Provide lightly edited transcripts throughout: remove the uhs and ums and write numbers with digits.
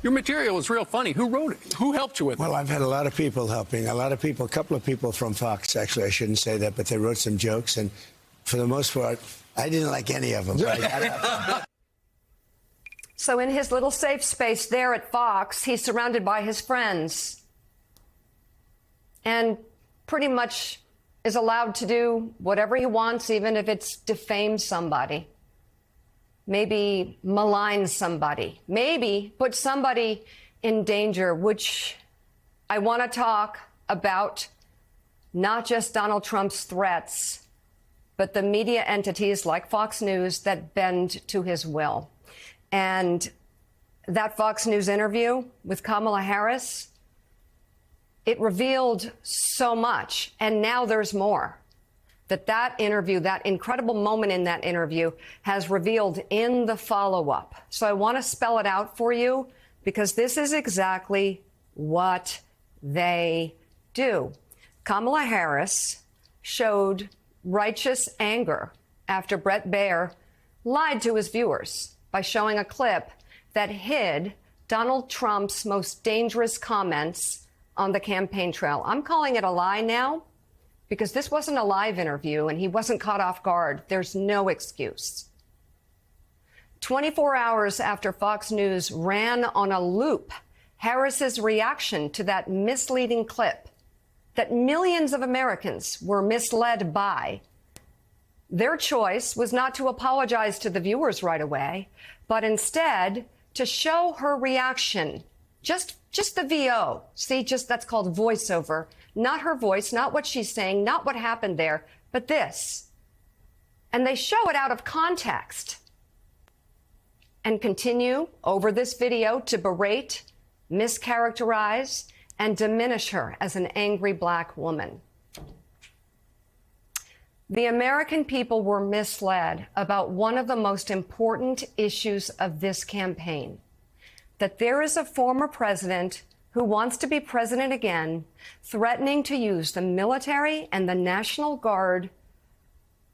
Your material is real funny. Who wrote it? Who helped you with it? Well, I've had a lot of people helping. A couple of people from Fox, actually. I shouldn't say that, but they wrote some jokes. And for the most part, I didn't like any of them. So in his little safe space there at Fox, he's surrounded by his friends and pretty much is allowed to do whatever he wants, even if it's defame somebody, maybe malign somebody, maybe put somebody in danger, which I want to talk about not just Donald Trump's threats, but the media entities like Fox News that bend to his will. And that Fox News interview with Kamala Harris, it revealed so much, and now there's more. That interview, that incredible moment in that interview has revealed in the follow-up. So I want to spell it out for you because this is exactly what they do. Kamala Harris showed righteous anger after Bret Baier lied to his viewers by showing a clip that hid Donald Trump's most dangerous comments on the campaign trail. I'm calling it a lie now because this wasn't a live interview and he wasn't caught off guard. There's no excuse. 24 hours after Fox News ran on a loop Harris's reaction to that misleading clip that millions of Americans were misled by, their choice was not to apologize to the viewers right away, but instead to show her reaction. Just the VO. See, that's called voiceover. Not her voice, not what she's saying, not what happened there, but this. And they show it out of context and continue over this video to berate, mischaracterize, and diminish her as an angry black woman. The American people were misled about one of the most important issues of this campaign, that there is a former president who wants to be president again, threatening to use the military and the National Guard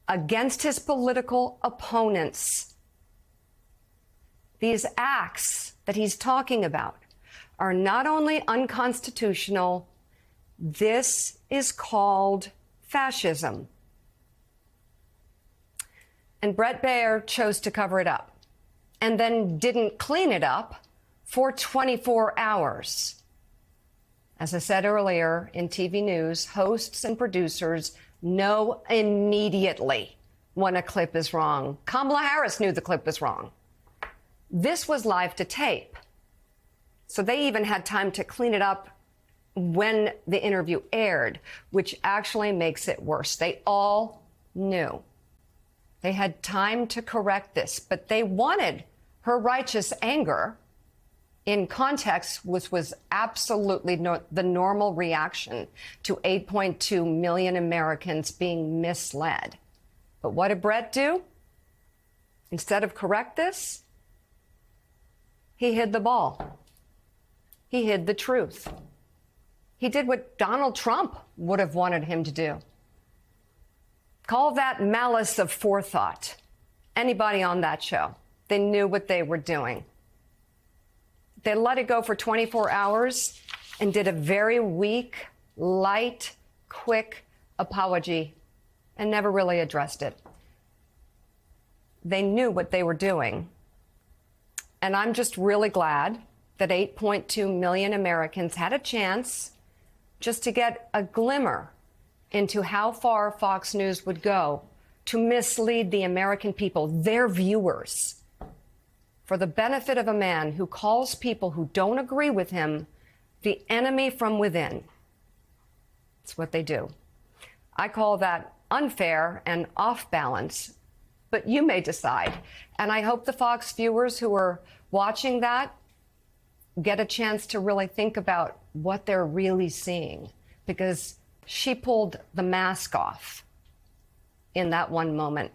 against his political opponents. These acts that he's talking about are not only unconstitutional, this is called fascism. And Bret Baier chose to cover it up and then didn't clean it up for 24 hours. As I said earlier in TV news, hosts and producers know immediately when a clip is wrong. Kamala Harris knew the clip was wrong. This was live to tape. So they even had time to clean it up when the interview aired, which actually makes it worse. They all knew. They had time to correct this, but they wanted her righteous anger in context, which was absolutely the normal reaction to 8.2 million Americans being misled. But what did Bret do? Instead of correct this, he hid the ball. He hid the truth. He did what Donald Trump would have wanted him to do. Call that malice of forethought. Anybody on that show, they knew what they were doing. They let it go for 24 hours and did a very weak, light, quick apology and never really addressed it. They knew what they were doing. And I'm just really glad that 8.2 million Americans had a chance just to get a glimmer into how far Fox News would go to mislead the American people, their viewers, for the benefit of a man who calls people who don't agree with him the enemy from within. It's what they do. I call that unfair and off balance, but you may decide. And I hope the Fox viewers who are watching that get a chance to really think about what they're really seeing, because she pulled the mask off in that one moment.